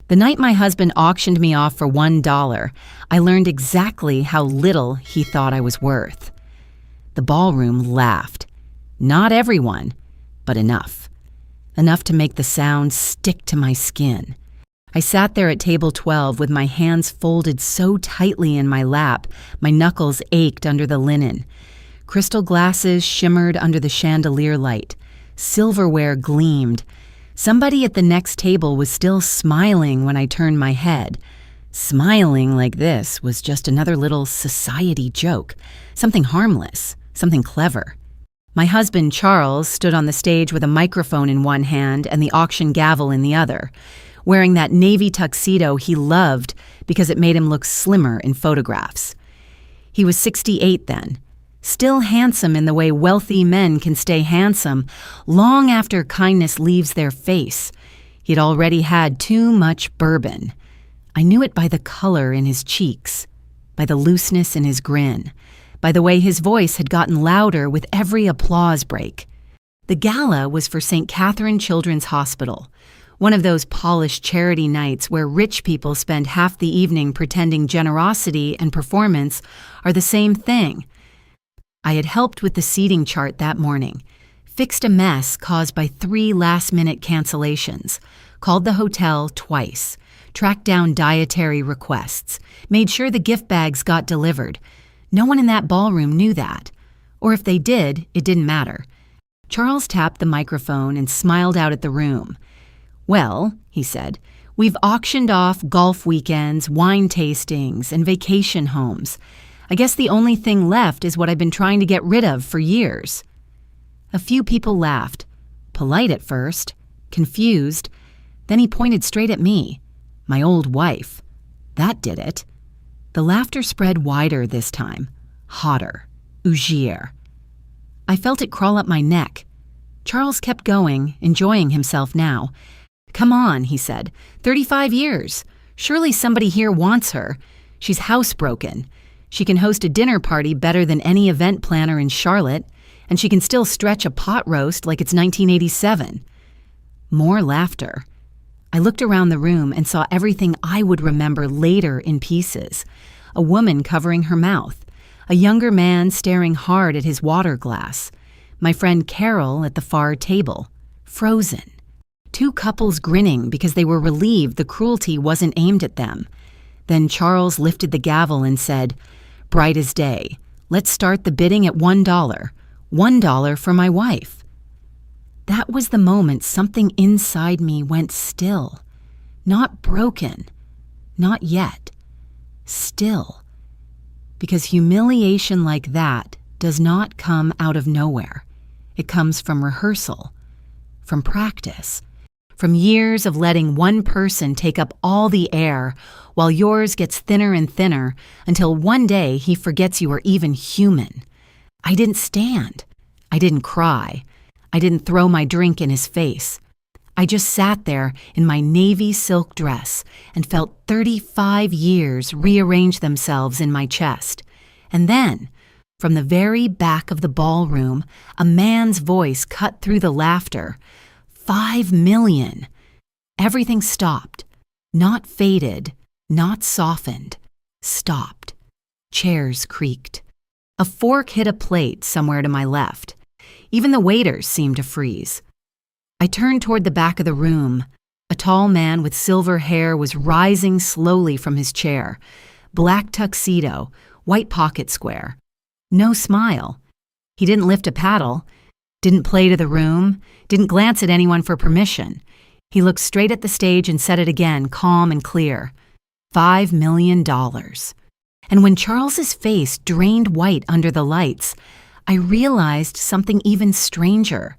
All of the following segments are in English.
The night my husband auctioned me off for $1, I learned exactly how little he thought I was worth. The ballroom laughed. Not everyone, but enough. Enough to make the sound stick to my skin. I sat there at table 12 with my hands folded so tightly in my lap, my knuckles ached under the linen. Crystal glasses shimmered under the chandelier light. Silverware gleamed. Somebody at the next table was still smiling when I turned my head. Smiling like this was just another little society joke, something harmless, something clever. My husband, Charles, stood on the stage with a microphone in one hand and the auction gavel in the other, wearing that navy tuxedo he loved because it made him look slimmer in photographs. He was 68 then. Still handsome in the way wealthy men can stay handsome long after kindness leaves their face. He'd already had too much bourbon. I knew it by the color in his cheeks, by the looseness in his grin, by the way his voice had gotten louder with every applause break. The gala was for St. Catherine Children's Hospital, one of those polished charity nights where rich people spend half the evening pretending generosity and performance are the same thing. I had helped with the seating chart that morning, fixed a mess caused by 3 last-minute cancellations, called the hotel twice, tracked down dietary requests, made sure the gift bags got delivered. No one in that ballroom knew that. Or if they did, it didn't matter. Charles tapped the microphone and smiled out at the room. "Well," he said, "we've auctioned off golf weekends, wine tastings, and vacation homes. I guess the only thing left is what I've been trying to get rid of for years." A few people laughed, polite at first, confused. Then he pointed straight at me, my old wife. That did it. The laughter spread wider this time, hotter, ougere. I felt it crawl up my neck. Charles kept going, enjoying himself now. "Come on," he said. 35 years. Surely somebody here wants her. She's housebroken. She can host a dinner party better than any event planner in Charlotte, and she can still stretch a pot roast like it's 1987. More laughter. I looked around the room and saw everything I would remember later in pieces. A woman covering her mouth, a younger man staring hard at his water glass, my friend Carol at the far table, frozen. 2 couples grinning because they were relieved the cruelty wasn't aimed at them. Then Charles lifted the gavel and said, "Bright as day. Let's start the bidding at $1. $1 for my wife." That was the moment something inside me went still. Not broken. Not yet. Still. Because humiliation like that does not come out of nowhere. It comes from rehearsal, from practice, from years of letting one person take up all the air while yours gets thinner and thinner until one day he forgets you are even human. I didn't stand. I didn't cry. I didn't throw my drink in his face. I just sat there in my navy silk dress and felt 35 years rearrange themselves in my chest. And then, from the very back of the ballroom, a man's voice cut through the laughter. 5 million. Everything stopped. Not faded, not softened. Stopped. Chairs creaked. A fork hit a plate somewhere to my left. Even the waiters seemed to freeze. I turned toward the back of the room. A tall man with silver hair was rising slowly from his chair. Black tuxedo, white pocket square. No smile. He didn't lift a paddle, didn't play to the room, didn't glance at anyone for permission. He looked straight at the stage and said it again, calm and clear. $5 million. And when Charles's face drained white under the lights, I realized something even stranger.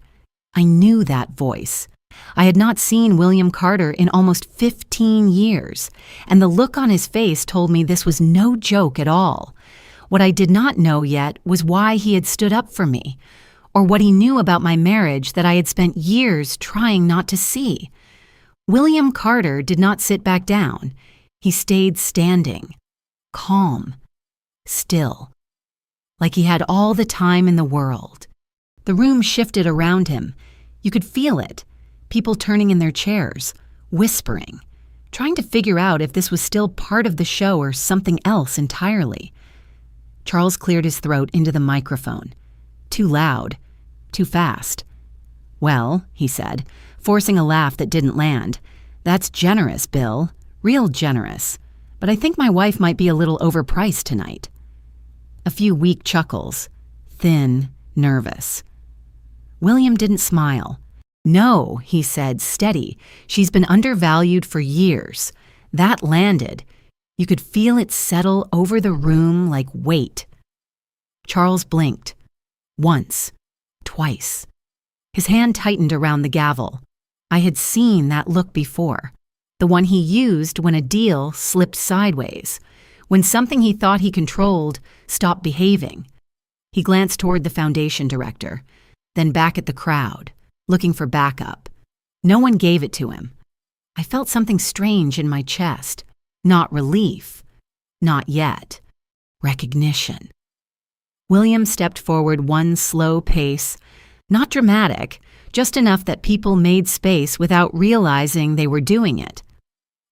I knew that voice. I had not seen William Carter in almost 15 years, and the look on his face told me this was no joke at all. What I did not know yet was why he had stood up for me, or what he knew about my marriage that I had spent years trying not to see. William Carter did not sit back down. He stayed standing, calm, still, like he had all the time in the world. The room shifted around him. You could feel it. People turning in their chairs, whispering. trying to figure out if this was still part of the show or something else entirely. Charles cleared his throat into the microphone. Too loud. Too fast. "Well," he said, forcing a laugh that didn't land, "that's generous, Bill. Real generous. But I think my wife might be a little overpriced tonight." A few weak chuckles. Thin, nervous. William didn't smile. "No," he said, steady. "She's been undervalued for years. That landed. You could feel it settle over the room like weight." Charles blinked. Once. Twice. His hand tightened around the gavel. I had seen that look before. The one he used when a deal slipped sideways, when something he thought he controlled stopped behaving. He glanced toward the foundation director, then back at the crowd, looking for backup. No one gave it to him. I felt something strange in my chest. Not relief. Not yet. Recognition. William stepped forward one slow pace, not dramatic, just enough that people made space without realizing they were doing it.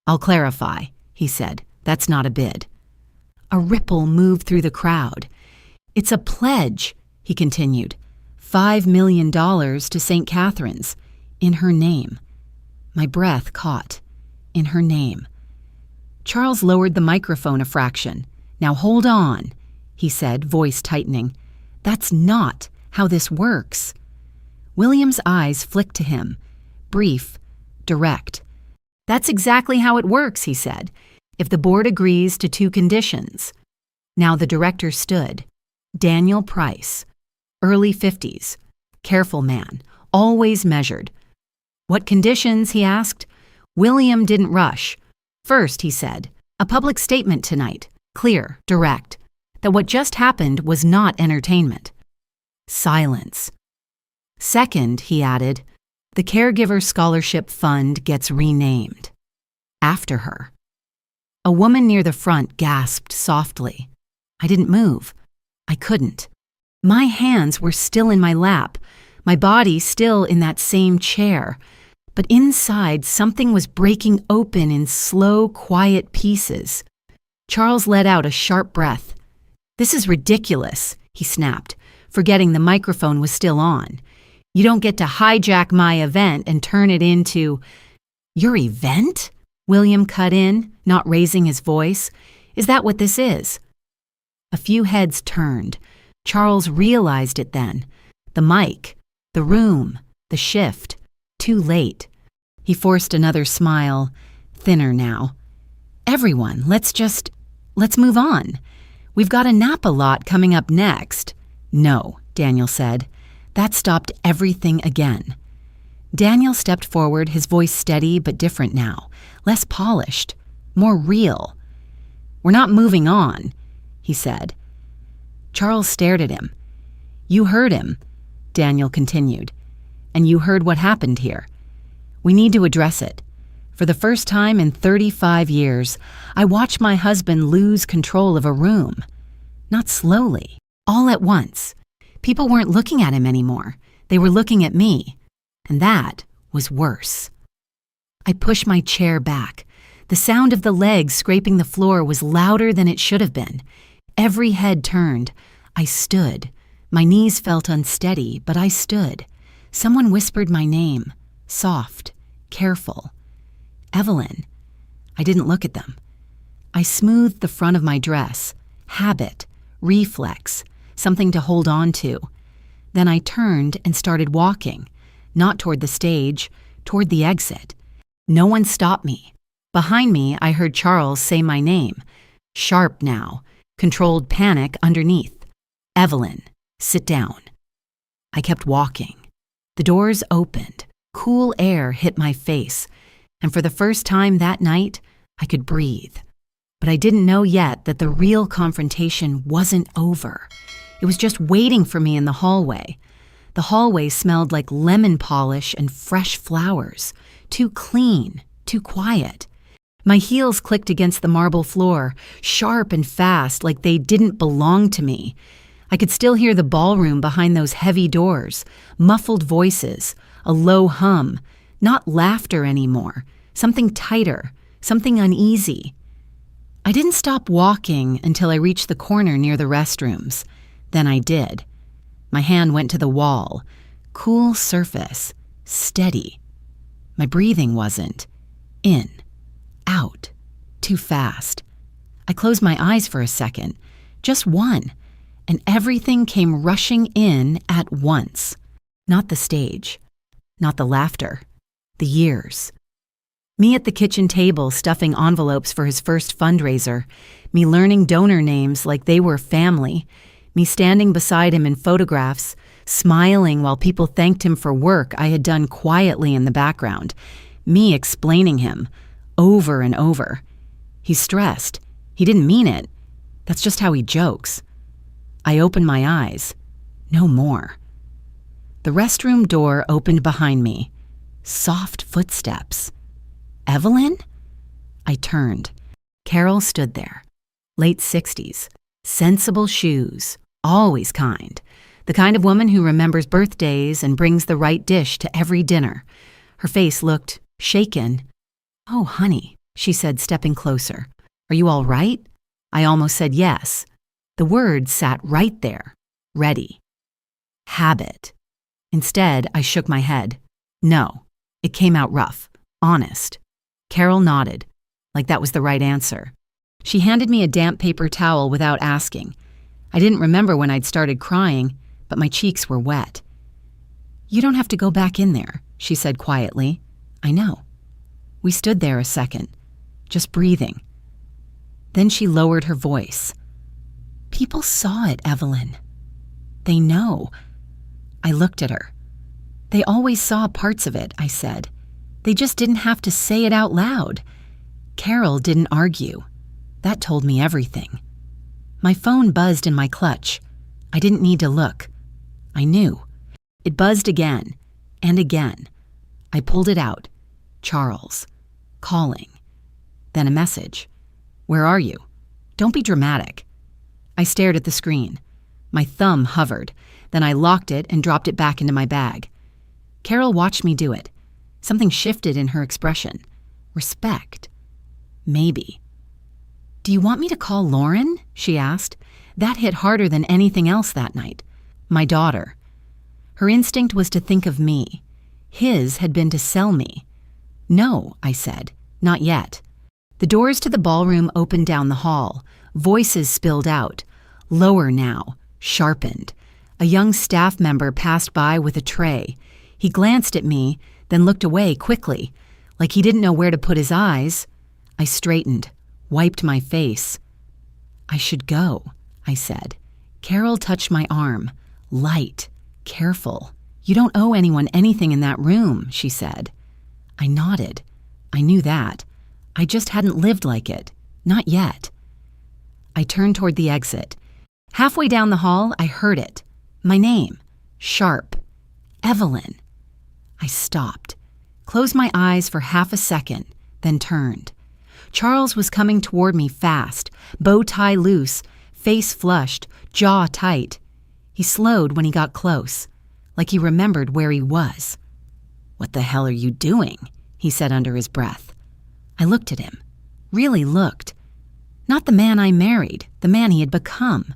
"I'll clarify," he said. "That's not a bid." A ripple moved through the crowd. "It's a pledge," he continued. $5 million to St. Catherine's, in her name. My breath caught. In her name. Charles lowered the microphone a fraction. "Now hold on," he said, voice tightening. "That's not how this works." William's eyes flicked to him. Brief, direct. "That's exactly how it works," he said. "If the board agrees to 2 conditions." Now the director stood. Daniel Price. Early 50s. Careful man. Always measured. "What conditions?" he asked. William didn't rush. "First," he said, "a public statement tonight. Clear, direct. That what just happened was not entertainment." Silence. "Second," he added, "the Caregiver Scholarship Fund gets renamed. After her." A woman near the front gasped softly. I didn't move. I couldn't. My hands were still in my lap, my body still in that same chair, but inside something was breaking open in slow, quiet pieces. Charles let out a sharp breath. "This is ridiculous," he snapped, forgetting the microphone was still on. "You don't get to hijack my event and turn it into—" "Your event?" William cut in, not raising his voice. "Is that what this is?" A few heads turned. Charles realized it then. The mic, the room, the shift. Too late. He forced another smile, thinner now. "Everyone, let's move on. We've got a Napa lot coming up next." "No," Daniel said. That stopped everything again. Daniel stepped forward, his voice steady but different now, less polished, more real. "We're not moving on," he said. Charles stared at him. "You heard him," Daniel continued, "and you heard what happened here. We need to address it. For the first time in 35 years, I watched my husband lose control of a room. Not slowly, all at once. People weren't looking at him anymore. They were looking at me. And that was worse." I pushed my chair back. The sound of the legs scraping the floor was louder than it should have been. Every head turned. I stood. My knees felt unsteady, but I stood. Someone whispered my name. Soft. Careful. "Evelyn." I didn't look at them. I smoothed the front of my dress. Habit. Reflex. Something to hold on to. Then I turned and started walking. Not toward the stage, toward the exit. No one stopped me. Behind me, I heard Charles say my name. Sharp now. Controlled panic underneath. "Evelyn, sit down." I kept walking. The doors opened. Cool air hit my face. And for the first time that night, I could breathe. But I didn't know yet that the real confrontation wasn't over. It was just waiting for me in the hallway. The hallway smelled like lemon polish and fresh flowers. Too clean, too quiet. My heels clicked against the marble floor, sharp and fast, like they didn't belong to me. I could still hear the ballroom behind those heavy doors, muffled voices, a low hum, not laughter anymore, something tighter, something uneasy. I didn't stop walking until I reached the corner near the restrooms. Then I did. My hand went to the wall. Cool surface. Steady. My breathing wasn't. In. Out. Too fast. I closed my eyes for a second. Just one. And everything came rushing in at once. Not the stage. Not the laughter. The years. Me at the kitchen table stuffing envelopes for his first fundraiser. Me learning donor names like they were family. Me standing beside him in photographs, smiling while people thanked him for work I had done quietly in the background. Me explaining him, over and over. He's stressed. He didn't mean it. That's just how he jokes. I opened my eyes. No more. The restroom door opened behind me. Soft footsteps. Evelyn? I turned. Carol stood there. Late 60s. Sensible shoes. Always kind. The kind of woman who remembers birthdays and brings the right dish to every dinner. Her face looked shaken. "Oh, honey," she said, stepping closer. "Are you all right?" I almost said yes. The word sat right there. Ready. Habit. Instead, I shook my head. No. It came out rough. Honest. Carol nodded, like that was the right answer. She handed me a damp paper towel without asking. I didn't remember when I'd started crying, but my cheeks were wet. "You don't have to go back in there," she said quietly. "I know." We stood there a second, just breathing. Then she lowered her voice. "People saw it, Evelyn. They know." I looked at her. "They always saw parts of it," I said. "They just didn't have to say it out loud." Carol didn't argue. That told me everything. My phone buzzed in my clutch. I didn't need to look. I knew. It buzzed again and again. I pulled it out. Charles. Calling. Then a message. "Where are you? Don't be dramatic." I stared at the screen. My thumb hovered. Then I locked it and dropped it back into my bag. Carol watched me do it. Something shifted in her expression. Respect. Maybe. "Do you want me to call Lauren?" she asked. That hit harder than anything else that night. My daughter. Her instinct was to think of me. His had been to sell me. "No," I said. "Not yet." The doors to the ballroom opened down the hall. Voices spilled out. Lower now. Sharpened. A young staff member passed by with a tray. He glanced at me, then looked away quickly, like he didn't know where to put his eyes. I straightened, wiped my face. "I should go," I said. Carol touched my arm. Light. Careful. "You don't owe anyone anything in that room," she said. I nodded. I knew that. I just hadn't lived like it. Not yet. I turned toward the exit. Halfway down the hall, I heard it. My name. Sharp. Evelyn. I stopped, closed my eyes for half a second, then turned. Charles was coming toward me fast, bow tie loose, face flushed, jaw tight. He slowed when he got close, like he remembered where he was. "What the hell are you doing?" he said under his breath. I looked at him. Really looked. Not the man I married, the man he had become.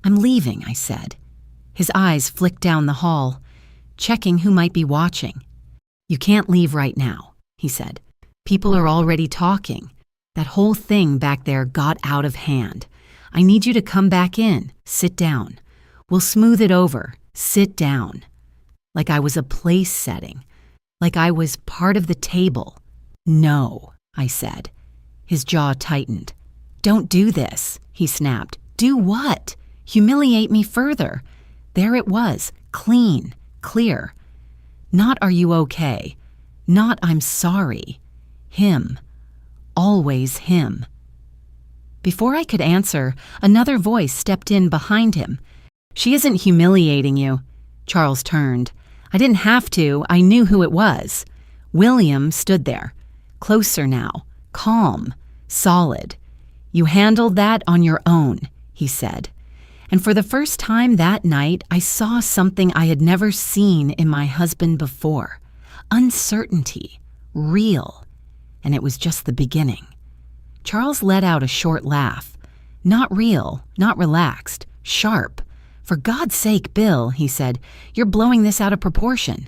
"I'm leaving," I said. His eyes flicked down the hall, checking who might be watching. "You can't leave right now," he said. "People are already talking. That whole thing back there got out of hand. I need you to come back in. Sit down. We'll smooth it over. Sit down." Like I was a place setting. Like I was part of the table. "No," I said. His jaw tightened. "Don't do this," he snapped. "Do what? Humiliate me further." There it was, clean, clear. Not "are you okay?" Not "I'm sorry." Him. Always him. Before I could answer, another voice stepped in behind him. "She isn't humiliating you." Charles turned. I didn't have to. I knew who it was. William stood there. Closer now. Calm. Solid. "You handled that on your own," he said. And for the first time that night, I saw something I had never seen in my husband before. Uncertainty. Real. and it was just the beginning. Charles let out a short laugh. Not real, not relaxed, sharp. "For God's sake, Bill," he said, "you're blowing this out of proportion."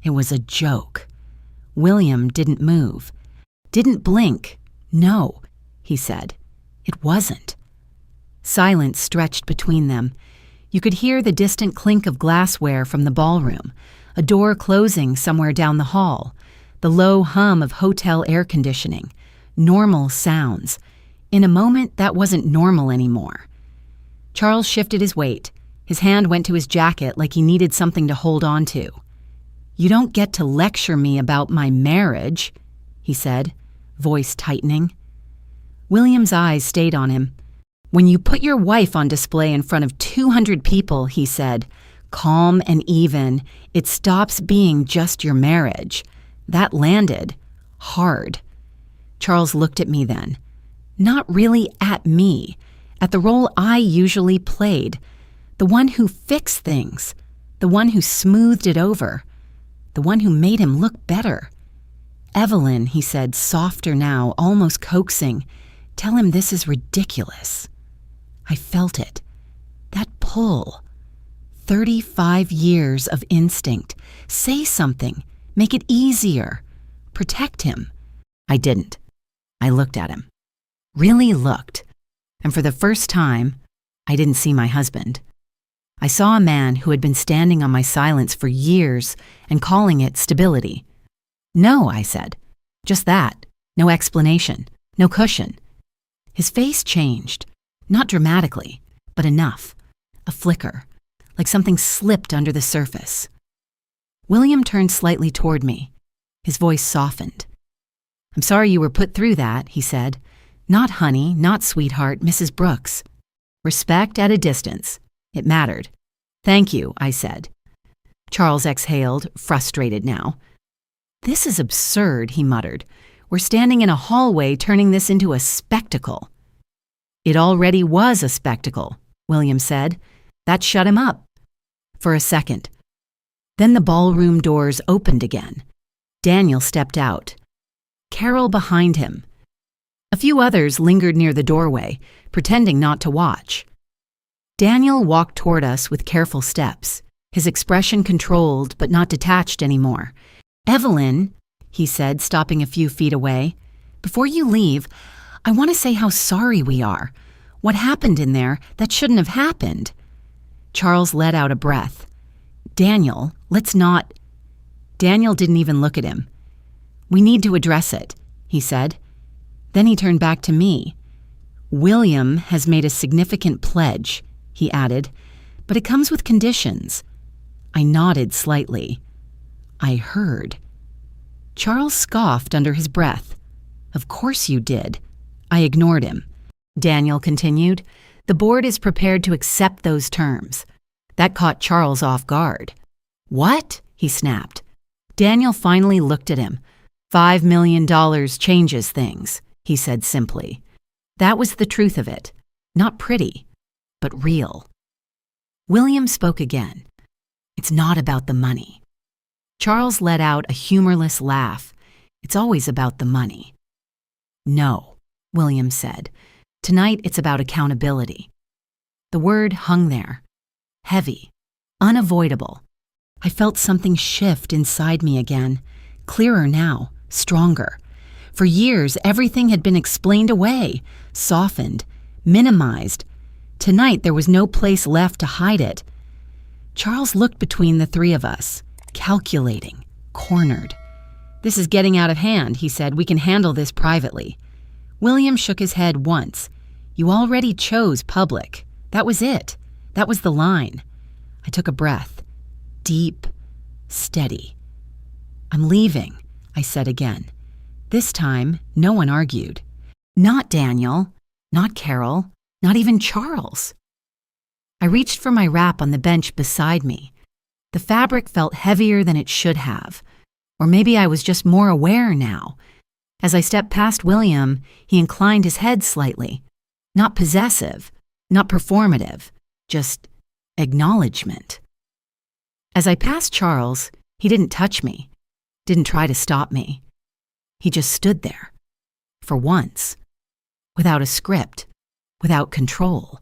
It was a joke. William didn't move. Didn't blink. "No," he said. It wasn't. Silence stretched between them. You could hear the distant clink of glassware from the ballroom, a door closing somewhere down the hall, the low hum of hotel air conditioning, normal sounds. In a moment, that wasn't normal anymore. Charles shifted his weight. His hand went to his jacket like he needed something to hold on to. "You don't get to lecture me about my marriage," he said, voice tightening. William's eyes stayed on him. "When you put your wife on display in front of 200 people," he said, calm and even, "it stops being just your marriage." That landed hard. Charles looked at me then. Not really at me, at the role I usually played, the one who fixed things, the one who smoothed it over, the one who made him look better. "Evelyn," he said, softer now, almost coaxing, "tell him this is ridiculous." I felt it. That pull. 35 years of instinct. Say something. Make it easier. Protect him. I didn't. I looked at him. Really looked. And for the first time, I didn't see my husband. I saw a man who had been standing on my silence for years and calling it stability. "No," I said. "Just that. No explanation. No cushion." His face changed. Not dramatically, but enough. A flicker, like something slipped under the surface. William turned slightly toward me. His voice softened. "I'm sorry you were put through that," he said. "Not honey, not sweetheart, Mrs. Brooks. Respect at a distance. It mattered." "Thank you," I said. Charles exhaled, frustrated now. "This is absurd," he muttered. "We're standing in a hallway turning this into a spectacle." "It already was a spectacle," William said. That shut him up. For a second. Then the ballroom doors opened again. Daniel stepped out. Carol behind him. A few others lingered near the doorway, pretending not to watch. Daniel walked toward us with careful steps, his expression controlled but not detached anymore. "Evelyn," he said, stopping a few feet away, "before you leave, I want to say how sorry we are. What happened in there, that shouldn't have happened." Charles let out a breath. "Daniel, let's not—" Daniel didn't even look at him. "We need to address it," he said. Then he turned back to me. "William has made a significant pledge," he added, "but it comes with conditions." I nodded slightly. "I heard." Charles scoffed under his breath. "Of course you did." I ignored him. Daniel continued, "The board is prepared to accept those terms." That caught Charles off guard. "What?" he snapped. Daniel finally looked at him. $5 million changes things, he said simply. That was the truth of it. Not pretty, but real. William spoke again. "It's not about the money." Charles let out a humorless laugh. "It's always about the money." "No," William said. "Tonight it's about accountability." The word hung there. Heavy. Unavoidable. I felt something shift inside me again. Clearer now. Stronger. For years, everything had been explained away, softened, minimized. Tonight there was no place left to hide it. Charles looked between the three of us, calculating, cornered. "This is getting out of hand," he said. "We can handle this privately." William shook his head once. "You already chose public. That was it. That was the line." I took a breath. Deep, steady. "I'm leaving," I said again. This time, no one argued. Not Daniel, not Carol, not even Charles. I reached for my wrap on the bench beside me. The fabric felt heavier than it should have. Or maybe I was just more aware now. As I stepped past William, he inclined his head slightly. Not possessive, not performative, just acknowledgement. As I passed Charles, he didn't touch me, didn't try to stop me. He just stood there. For once. Without a script. Without control.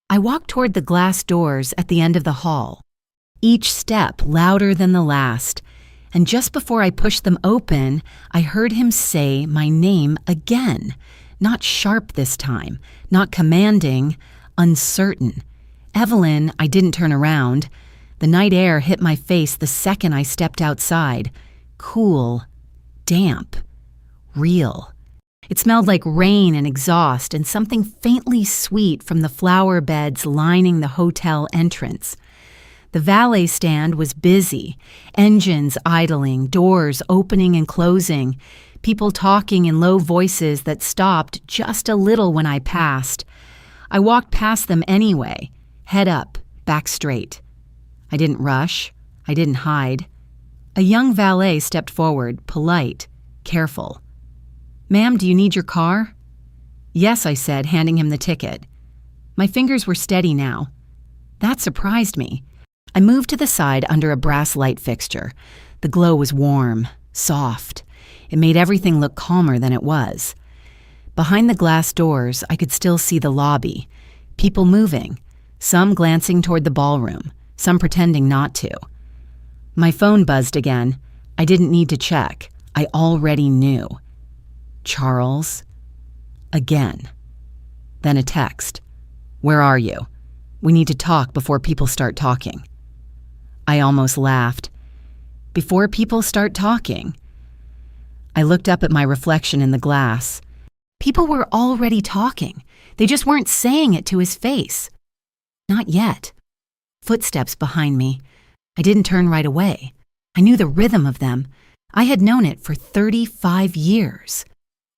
I walked toward the glass doors at the end of the hall, each step louder than the last, and just before I pushed them open, I heard him say my name again. Not sharp this time, not commanding, uncertain. Evelyn. I didn't turn around. The night air hit my face the second I stepped outside. Cool, damp, real. It smelled like rain and exhaust and something faintly sweet from the flower beds lining the hotel entrance. The valet stand was busy, engines idling, doors opening and closing, people talking in low voices that stopped just a little when I passed. I walked past them anyway, head up, back straight. I didn't rush. I didn't hide. A young valet stepped forward, polite, careful. "Ma'am, do you need your car?" "Yes," I said, handing him the ticket. My fingers were steady now. That surprised me. I moved to the side under a brass light fixture. The glow was warm, soft. It made everything look calmer than it was. Behind the glass doors, I could still see the lobby. People moving, some glancing toward the ballroom, some pretending not to. My phone buzzed again. I didn't need to check. I already knew. Charles. Again. Then a text. "Where are you? We need to talk before people start talking." I almost laughed. Before people start talking? I looked up at my reflection in the glass. People were already talking. They just weren't saying it to his face. Not yet. Footsteps behind me. I didn't turn right away. I knew the rhythm of them. I had known it for 35 years.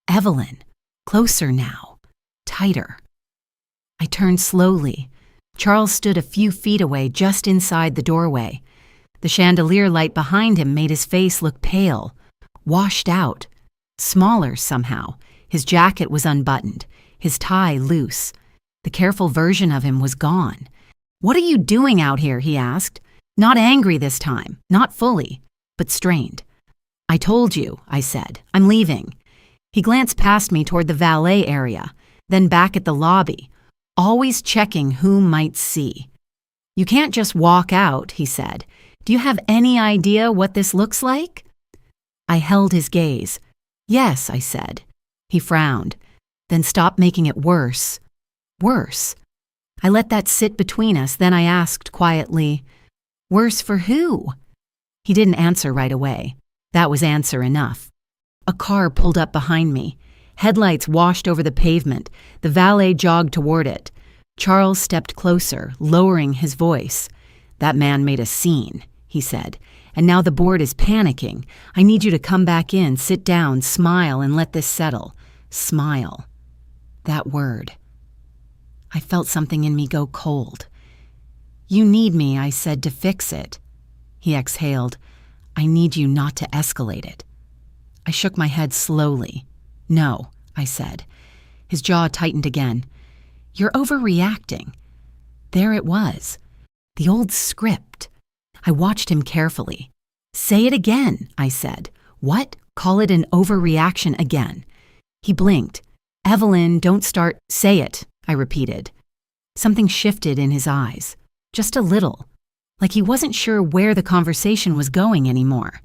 Evelyn. Closer now. Tighter. I turned slowly. Charles stood a few feet away, just inside the doorway. The chandelier light behind him made his face look pale, washed out, smaller somehow. His jacket was unbuttoned, his tie loose. The careful version of him was gone. "What are you doing out here?" he asked. Not angry this time, not fully, but strained. "I told you," I said. "I'm leaving." He glanced past me toward the valet area, then back at the lobby, always checking who might see. "You can't just walk out," he said. "Do you have any idea what this looks like?" I held his gaze. "Yes," I said. He frowned, then stopped making it worse. Worse. I let that sit between us, then I asked quietly, "Worse for who?" He didn't answer right away. That was answer enough. A car pulled up behind me. Headlights washed over the pavement. The valet jogged toward it. Charles stepped closer, lowering his voice. "That man made a scene," he said. "And now the board is panicking. I need you to come back in, sit down, smile, and let this settle." Smile. That word. I felt something in me go cold. "You need me," I said, "to fix it." He exhaled. "I need you not to escalate it." I shook my head slowly. "No," I said. His jaw tightened again. "You're overreacting." There it was. The old script. I watched him carefully. "Say it again," I said. "What? Call it an overreaction again." He blinked. "Evelyn, don't start." "Say it," I repeated. Something shifted in his eyes. Just a little. Like he wasn't sure where the conversation was going anymore.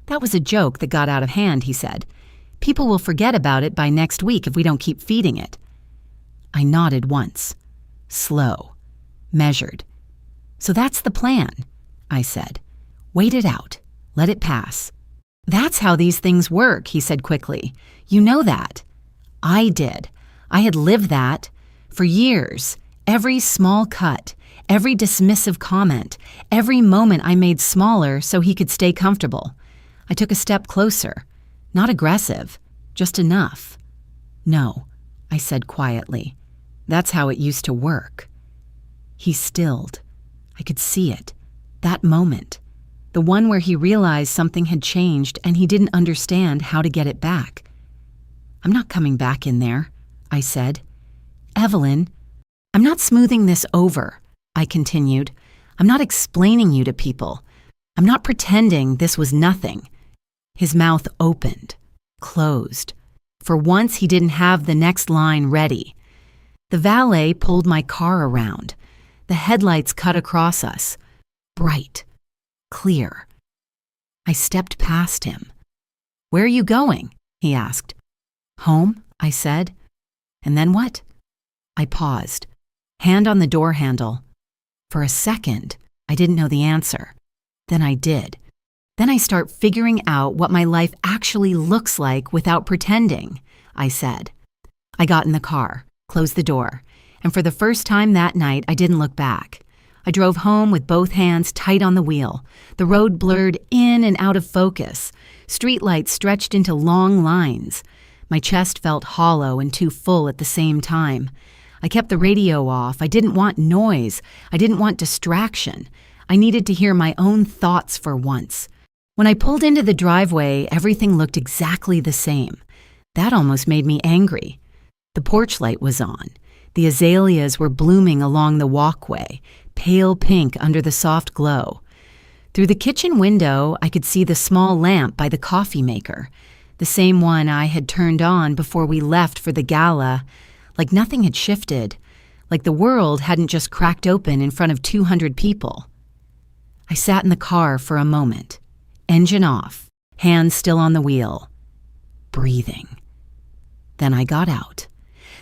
"That was a joke that got out of hand," he said. "People will forget about it by next week if we don't keep feeding it." I nodded once. Slow. Measured. "So that's the plan," I said. "Wait it out. Let it pass." "That's how these things work," he said quickly. "You know that." I did. I had lived that. For years. Every small cut. Every dismissive comment. Every moment I made smaller so he could stay comfortable. I took a step closer. Not aggressive. Just enough. "No," I said quietly. "That's how it used to work." He stilled. I could see it. That moment. The one where he realized something had changed and he didn't understand how to get it back. "I'm not coming back in there," I said. "Evelyn, I'm not smoothing this over," I continued. "I'm not explaining you to people. I'm not pretending this was nothing." His mouth opened. closed. For once, he didn't have the next line ready. The valet pulled my car around. The headlights cut across us. Bright. Clear. I stepped past him. "Where are you going?" he asked. "Home," I said. "And then what?" I paused, hand on the door handle. For a second, I didn't know the answer. Then I did. Then I start figuring out what my life actually looks like without pretending, I said. I got in the car, closed the door, and for the first time that night, I didn't look back. I drove home with both hands tight on the wheel. The road blurred in and out of focus. Streetlights stretched into long lines. My chest felt hollow and too full at the same time. I kept the radio off. I didn't want noise. I didn't want distraction. I needed to hear my own thoughts for once. When I pulled into the driveway, everything looked exactly the same. That almost made me angry. The porch light was on. The azaleas were blooming along the walkway, pale pink under the soft glow. Through the kitchen window, I could see the small lamp by the coffee maker, the same one I had turned on before we left for the gala, like nothing had shifted, like the world hadn't just cracked open in front of 200 people. I sat in the car for a moment, engine off, hands still on the wheel, breathing. Then I got out.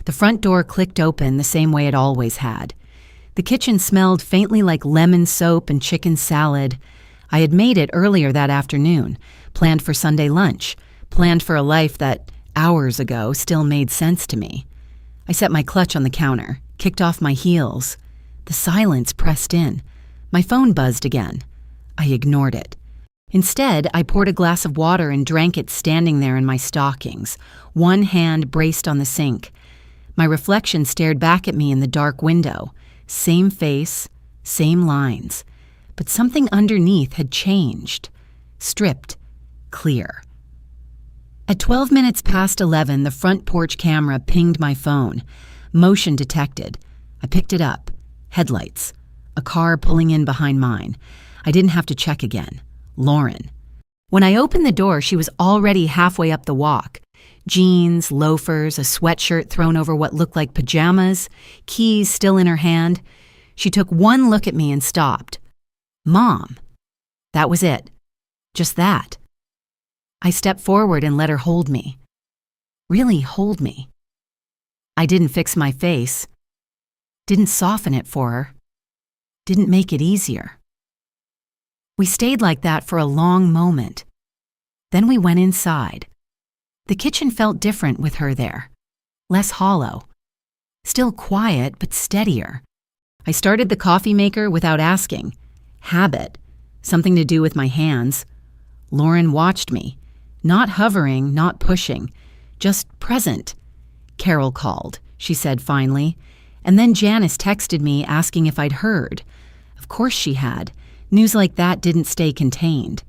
The front door clicked open the same way it always had. The kitchen smelled faintly like lemon soap and chicken salad. I had made it earlier that afternoon, planned for Sunday lunch, planned for a life that, hours ago, still made sense to me. I set my clutch on the counter, kicked off my heels. The silence pressed in. My phone buzzed again. I ignored it. Instead, I poured a glass of water and drank it standing there in my stockings, one hand braced on the sink. My reflection stared back at me in the dark window. Same face, same lines. But something underneath had changed. Stripped. Clear. At 12 minutes past 11, the front porch camera pinged my phone. Motion detected. I picked it up. Headlights. A car pulling in behind mine. I didn't have to check again. Lauren. When I opened the door, she was already halfway up the walk. Jeans, loafers, a sweatshirt thrown over what looked like pajamas, keys still in her hand. She took one look at me and stopped. "Mom." That was it. Just that. I stepped forward and let her hold me. Really hold me. I didn't fix my face. Didn't soften it for her. Didn't make it easier. We stayed like that for a long moment. Then we went inside. The kitchen felt different with her there. Less hollow. Still quiet, but steadier. I started the coffee maker without asking. Habit. Something to do with my hands. Lauren watched me. Not hovering, not pushing. Just present. "Carol called," she said finally. And then Janice texted me asking if I'd heard. Of course she had. News like that didn't stay contained.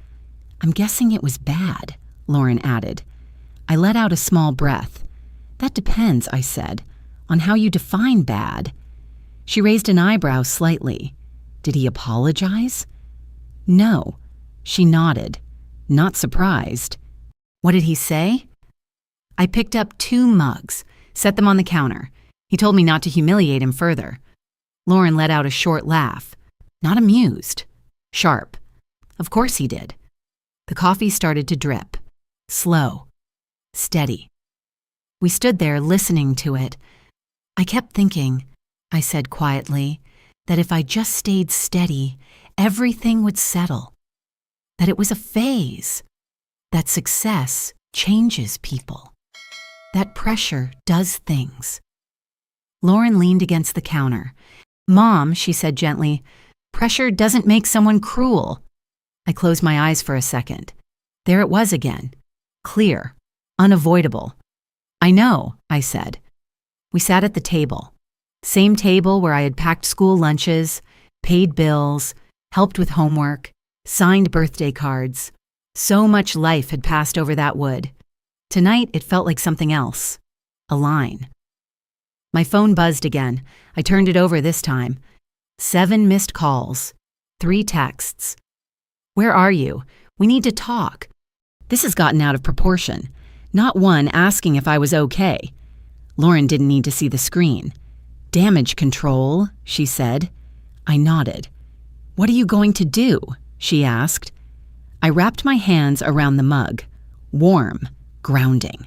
"I'm guessing it was bad," Lauren added. I let out a small breath. "That depends," I said, "on how you define bad." She raised an eyebrow slightly. "Did he apologize?" "No." She nodded, not surprised. "What did he say?" I picked up 2 mugs, set them on the counter. He told me not to humiliate him further. Lauren let out a short laugh. Not amused. Sharp. Of course he did. The coffee started to drip. Slow. Steady. We stood there listening to it. "I kept thinking," I said quietly, "that if I just stayed steady, everything would settle. That it was a phase. That success changes people. That pressure does things." Lauren leaned against the counter. "Mom," she said gently, "pressure doesn't make someone cruel." I closed my eyes for a second. There it was again. Clear. Unavoidable. "I know," I said. We sat at the table. Same table where I had packed school lunches, paid bills, helped with homework, signed birthday cards. So much life had passed over that wood. Tonight, it felt like something else. A line. My phone buzzed again. I turned it over this time. 7 missed calls. 3 texts. "Where are you? We need to talk." This has gotten out of proportion. not one asking if I was okay. Lauren didn't need to see the screen. "Damage control," she said. I nodded. "What are you going to do?" she asked. I wrapped my hands around the mug. Warm, grounding.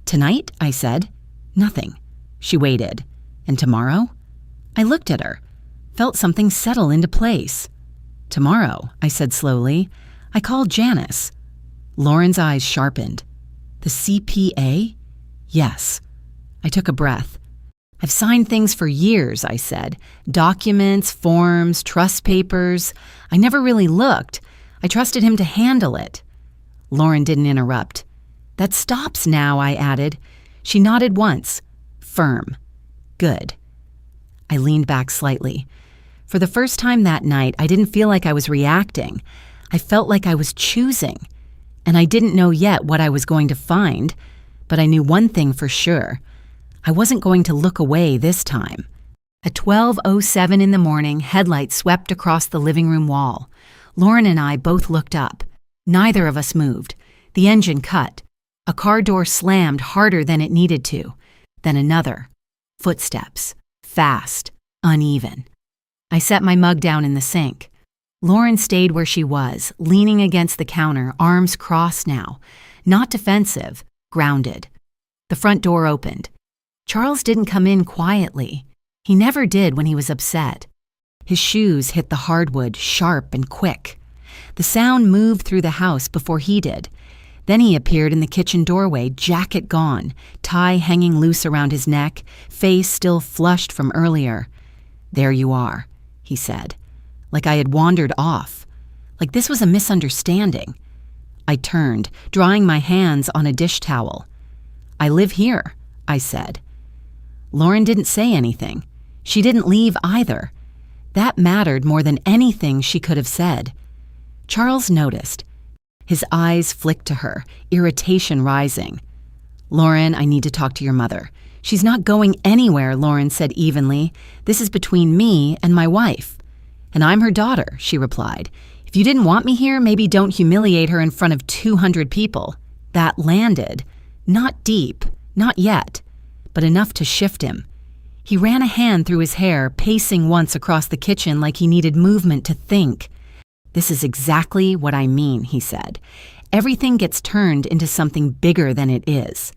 "Tonight?" I said. "Nothing." She waited. "And tomorrow?" I looked at her, felt something settle into place. "Tomorrow," I said slowly, "I called Janice." Lauren's eyes sharpened. "The CPA?" "Yes." I took a breath. "I've signed things for years," I said. "Documents, forms, trust papers. I never really looked. I trusted him to handle it." Lauren didn't interrupt. "That stops now," I added. She nodded once. Firm. "Good." I leaned back slightly. For the first time that night, I didn't feel like I was reacting. I felt like I was choosing. And I didn't know yet what I was going to find, but I knew one thing for sure. I wasn't going to look away this time. At 12:07 in the morning, headlights swept across the living room wall. Lauren and I both looked up. Neither of us moved. The engine cut. A car door slammed harder than it needed to. Then another. Footsteps. Fast. Uneven. I set my mug down in the sink. Lauren stayed where she was, leaning against the counter, arms crossed now. Not defensive. Grounded. The front door opened. Charles didn't come in quietly. He never did when he was upset. His shoes hit the hardwood, sharp and quick. The sound moved through the house before he did. Then he appeared in the kitchen doorway, jacket gone, tie hanging loose around his neck, face still flushed from earlier. "There you are," he said, like I had wandered off, like this was a misunderstanding. I turned, drying my hands on a dish towel. "I live here," I said. Lauren didn't say anything. She didn't leave either. That mattered more than anything she could have said. Charles noticed. His eyes flicked to her, irritation rising. "Lauren, I need to talk to your mother." "She's not going anywhere," Lauren said evenly. "This is between me and my wife." "And I'm her daughter," she replied. "If you didn't want me here, maybe don't humiliate her in front of 200 people. That landed. Not deep, not yet, but enough to shift him. He ran a hand through his hair, pacing once across the kitchen like he needed movement to think. "This is exactly what I mean," he said. "Everything gets turned into something bigger than it is."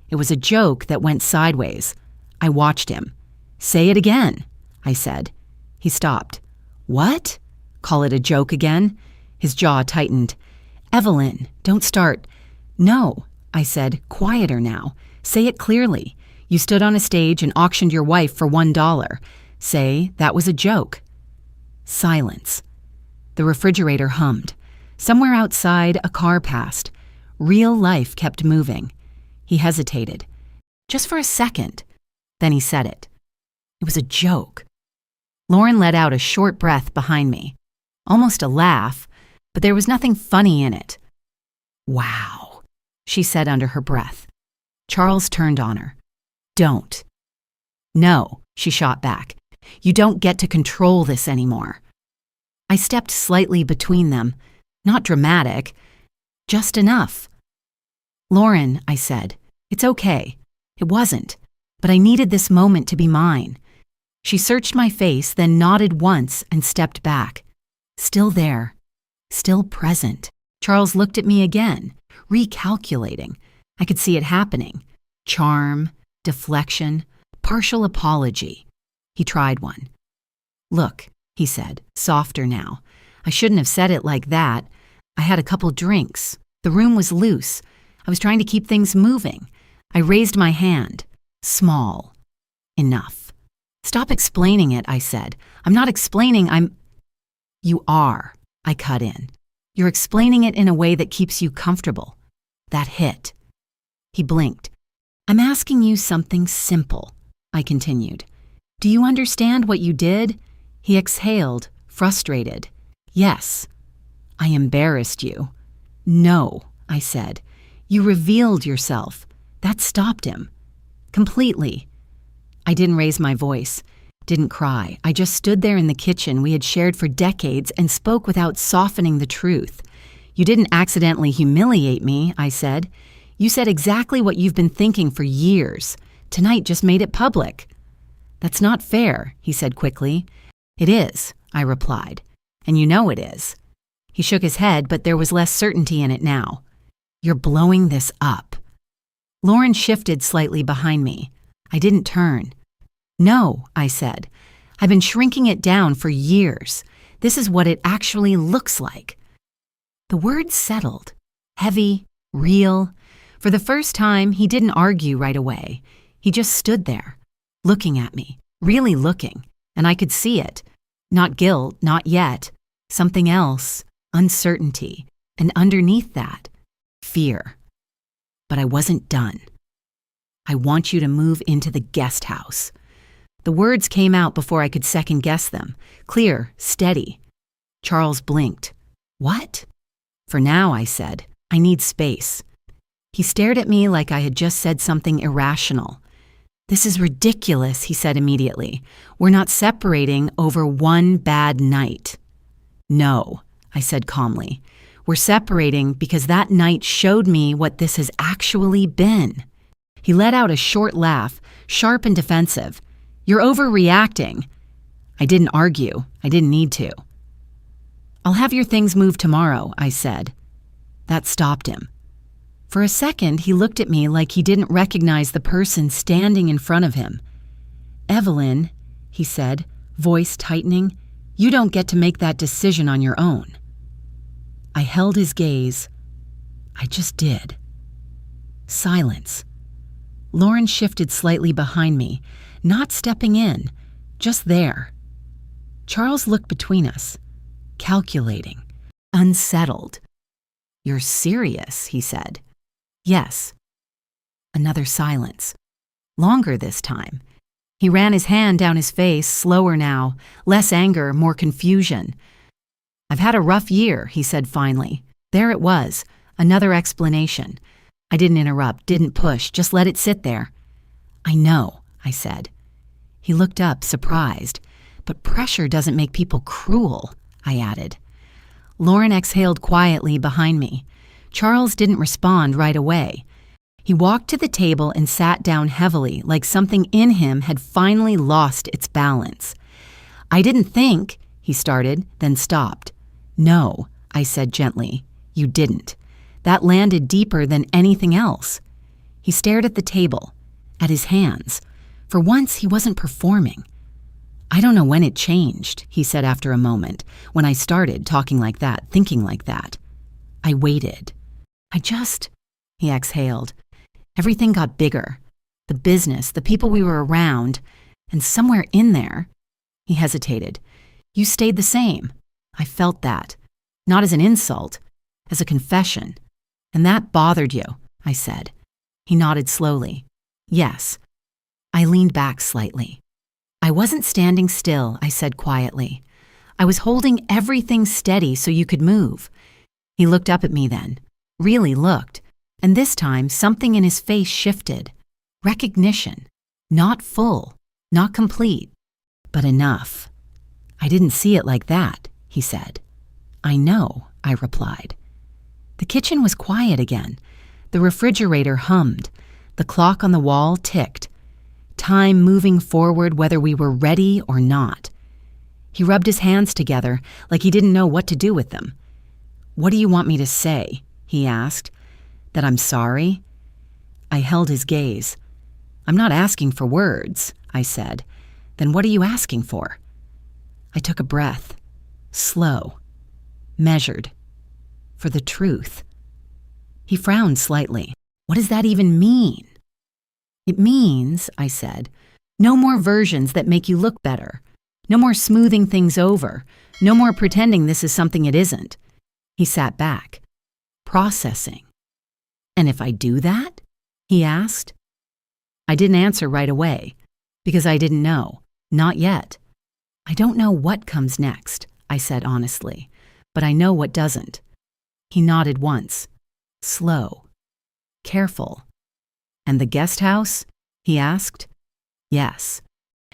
It was a joke that went sideways. I watched him. "Say it again," I said. He stopped. "What? Call it a joke again?" His jaw tightened. "Evelyn, don't start." "No," I said, quieter now. "Say it clearly. You stood on a stage and auctioned your wife for $1. Say that was a joke." Silence. The refrigerator hummed. Somewhere outside, a car passed. Real life kept moving. He hesitated. Just for a second. Then he said it. It was a joke. Lauren let out a short breath behind me. Almost a laugh, but there was nothing funny in it. "Wow," she said under her breath. Charles turned on her. "Don't." "No," she shot back. "You don't get to control this anymore." I stepped slightly between them. Not dramatic. Just enough. "Lauren," I said, "it's okay. It wasn't. But I needed this moment to be mine." She searched my face, then nodded once and stepped back. Still there. Still present. Charles looked at me again, recalculating. I could see it happening. Charm, deflection, partial apology. He tried one. "Look," he said, softer now. "I shouldn't have said it like that. I had a couple drinks. The room was loose. I was trying to keep things moving. I raised my hand. Small. Enough." "Stop explaining it," I said. "I'm not explaining, I'm—" "You are," I cut in. "You're explaining it in a way that keeps you comfortable." That hit. He blinked. "I'm asking you something simple," I continued. "Do you understand what you did?" He exhaled, frustrated. "Yes." "I embarrassed you." "No," I said. "You revealed yourself." That stopped him. Completely. I didn't raise my voice, didn't cry. I just stood there in the kitchen we had shared for decades and spoke without softening the truth. "You didn't accidentally humiliate me," I said. You said exactly what you've been thinking for years. Tonight just made it public." "That's not fair," he said quickly. "It is," I replied. "And you know it is." He shook his head, but there was less certainty in it now. "You're blowing this up." Lauren shifted slightly behind me. I didn't turn. "No," I said. "I've been shrinking it down for years. This is what it actually looks like." The words settled. Heavy, real. For the first time, he didn't argue right away. He just stood there, looking at me, really looking, and I could see it. Not guilt, not yet. Something else, uncertainty, and underneath that, fear. But I wasn't done. "I want you to move into the guest house." The words came out before I could second guess them. Clear, steady. Charles blinked. "What?" "For now," I said. "I need space." He stared at me like I had just said something irrational. "This is ridiculous," he said immediately. "We're not separating over one bad night." "No," I said calmly. "We're separating because that night showed me what this has actually been." He let out a short laugh, sharp and defensive. "You're overreacting." I didn't argue. I didn't need to. "I'll have your things moved tomorrow," I said. That stopped him. For a second, he looked at me like he didn't recognize the person standing in front of him. "Evelyn," he said, voice tightening, "you don't get to make that decision on your own." I held his gaze. I just did. Silence. Lauren shifted slightly behind me, not stepping in, just there. Charles looked between us, calculating, unsettled. "You're serious," he said. "Yes." Another silence. Longer this time. He ran his hand down his face, slower now, less anger, more confusion. "I've had a rough year," he said finally. There it was, another explanation. I didn't interrupt, didn't push, just let it sit there. "I know," I said. He looked up, surprised. "But pressure doesn't make people cruel," I added. Lauren exhaled quietly behind me. Charles didn't respond right away. He walked to the table and sat down heavily, like something in him had finally lost its balance. "I didn't think," he started, then stopped. "No," I said gently, "you didn't." That landed deeper than anything else. He stared at the table, at his hands. For once, he wasn't performing. "I don't know when it changed," he said after a moment, "when I started talking like that, thinking like that. I waited. He exhaled. Everything got bigger. The business, the people we were around, and somewhere in there," he hesitated. "You stayed the same. I felt that. Not as an insult, as a confession. And that bothered you," I said. He nodded slowly. "Yes." I leaned back slightly. "I wasn't standing still," I said quietly. "I was holding everything steady so you could move." He looked up at me then, really looked, and this time something in his face shifted. Recognition. Not full, not complete, but enough. "I didn't see it like that," he said. "I know," I replied. The kitchen was quiet again. The refrigerator hummed. The clock on the wall ticked. Time moving forward whether we were ready or not. He rubbed his hands together like he didn't know what to do with them. "What do you want me to say?" he asked. "That I'm sorry?" I held his gaze. "I'm not asking for words," I said. "Then what are you asking for?" I took a breath. Slow. Measured. For the truth. He frowned slightly. "What does that even mean?" "It means," I said, "no more versions that make you look better. No more smoothing things over. No more pretending this is something it isn't." He sat back. Processing. "And if I do that?" he asked. I didn't answer right away, because I didn't know. Not yet. "I don't know what comes next," I said honestly, "but I know what doesn't." He nodded once. Slow. Careful. "And the guest house?" he asked. "Yes."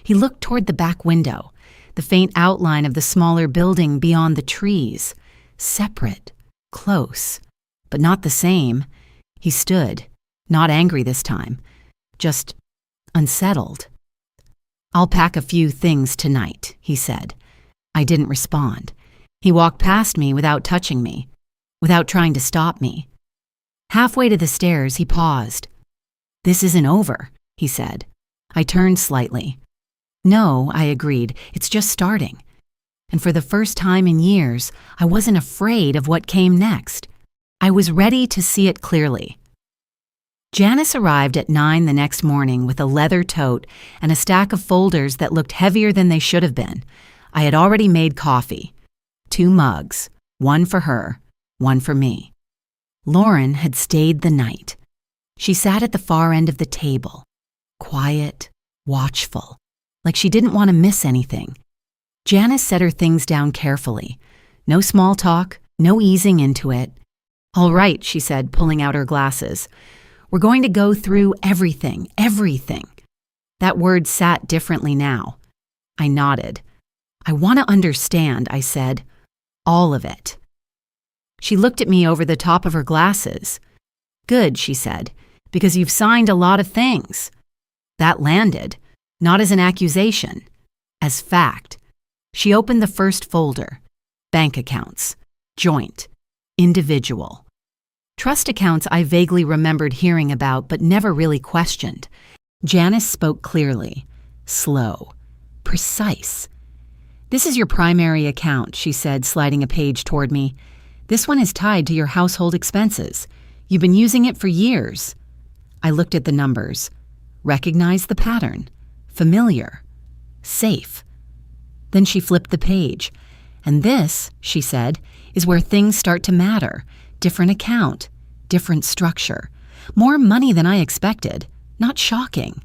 He looked toward the back window, the faint outline of the smaller building beyond the trees. Separate. Close. But not the same. He stood, Not angry this time, just unsettled. "I'll pack a few things tonight," he said. I didn't respond. He walked past me without touching me, without trying to stop me. Halfway to the stairs, he paused. "This isn't over," he said. I turned slightly. "No," I agreed, "it's just starting." And for the first time in years, I wasn't afraid of what came next. I was ready to see it clearly. Janice arrived at 9 the next morning with a leather tote and a stack of folders that looked heavier than they should have been. I had already made coffee. 2 mugs, one for her, one for me. Lauren had stayed the night. She sat at the far end of the table, quiet, watchful, like she didn't want to miss anything. Janice set her things down carefully. No small talk, no easing into it. "All right," she said, pulling out her glasses. "We're going to go through everything. That word sat differently now. I nodded. "I want to understand," I said. "All of it." She looked at me over the top of her glasses. "Good," she said, "because you've signed a lot of things." That landed, not as an accusation, as fact. She opened the first folder. Bank accounts. Joint. Individual. Trust accounts I vaguely remembered hearing about but never really questioned. Janice spoke clearly, slow, precise. "This is your primary account," she said, sliding a page toward me. "This one is tied to your household expenses. You've been using it for years." I looked at the numbers. Recognized the pattern. Familiar. Safe. Then she flipped the page. "And this," she said, "is where things start to matter. Different account. Different structure. More money than I expected. Not shocking.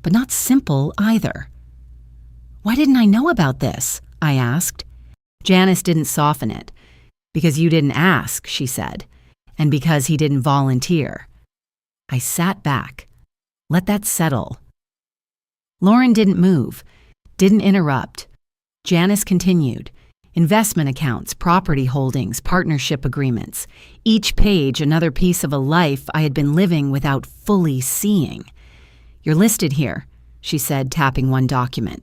But not simple either." "Why didn't I know about this?" I asked. Janice didn't soften it. "Because you didn't ask," she said. "And because he didn't volunteer." I sat back. Let that settle. Lauren didn't move. Didn't interrupt. Janice continued. Investment accounts, property holdings, partnership agreements. Each page another piece of a life I had been living without fully seeing. "You're listed here," she said, tapping one document.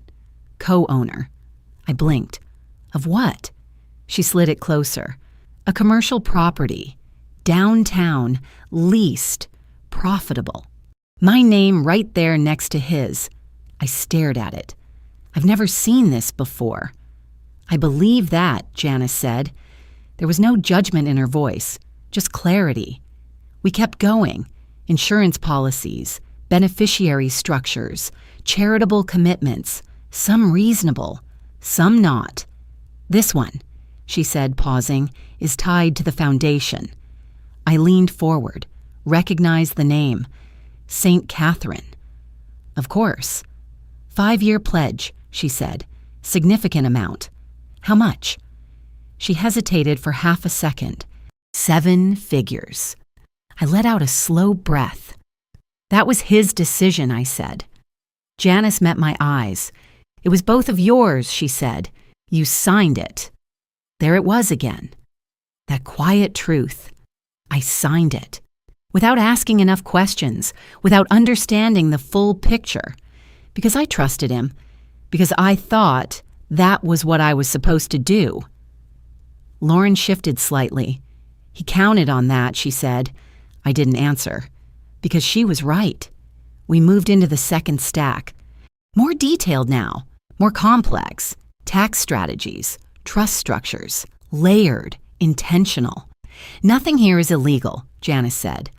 "Co-owner." I blinked. "Of what?" She slid it closer. "A commercial property. Downtown. Leased. Profitable." My name right there next to his. I stared at it. I've never seen this before. "I believe that," Janice said. There was no judgment in her voice, just clarity. We kept going. Insurance policies, beneficiary structures, charitable commitments, some reasonable, some not. "This one," she said, pausing, "is tied to the foundation." I leaned forward, recognized the name. St. Catherine. "Of course." 5-year pledge," she said. "Significant amount." "How much?" She hesitated for half a second. 7 figures. I let out a slow breath. "That was his decision," I said. Janice met my eyes. "It was both of yours," she said. "You signed it." There it was again. That quiet truth. I signed it. Without asking enough questions, without understanding the full picture. Because I trusted him. Because I thought that was what I was supposed to do. Lauren shifted slightly. "He counted on that," she said. I didn't answer. Because she was right. We moved into the second stack. More detailed now. More complex. Tax strategies. Trust structures. Layered. Intentional. "Nothing here is illegal," Janice said.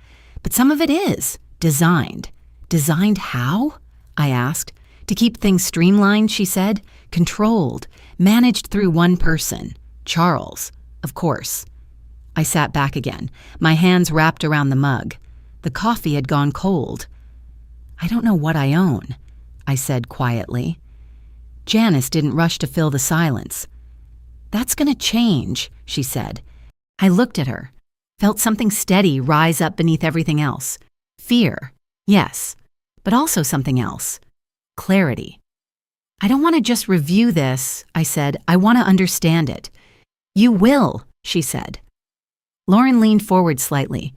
"But some of it is. Designed." "Designed how?" I asked. "To keep things streamlined," she said. "Controlled. Managed through one person. Charles. Of course." I sat back again, my hands wrapped around the mug. The coffee had gone cold. "I don't know what I own," I said quietly. Janice didn't rush to fill the silence. "That's going to change," she said. I looked at her, felt something steady rise up beneath everything else. Fear, yes, but also something else. Clarity. "I don't want to just review this," I said. "I want to understand it." "You will," she said. Lauren leaned forward slightly.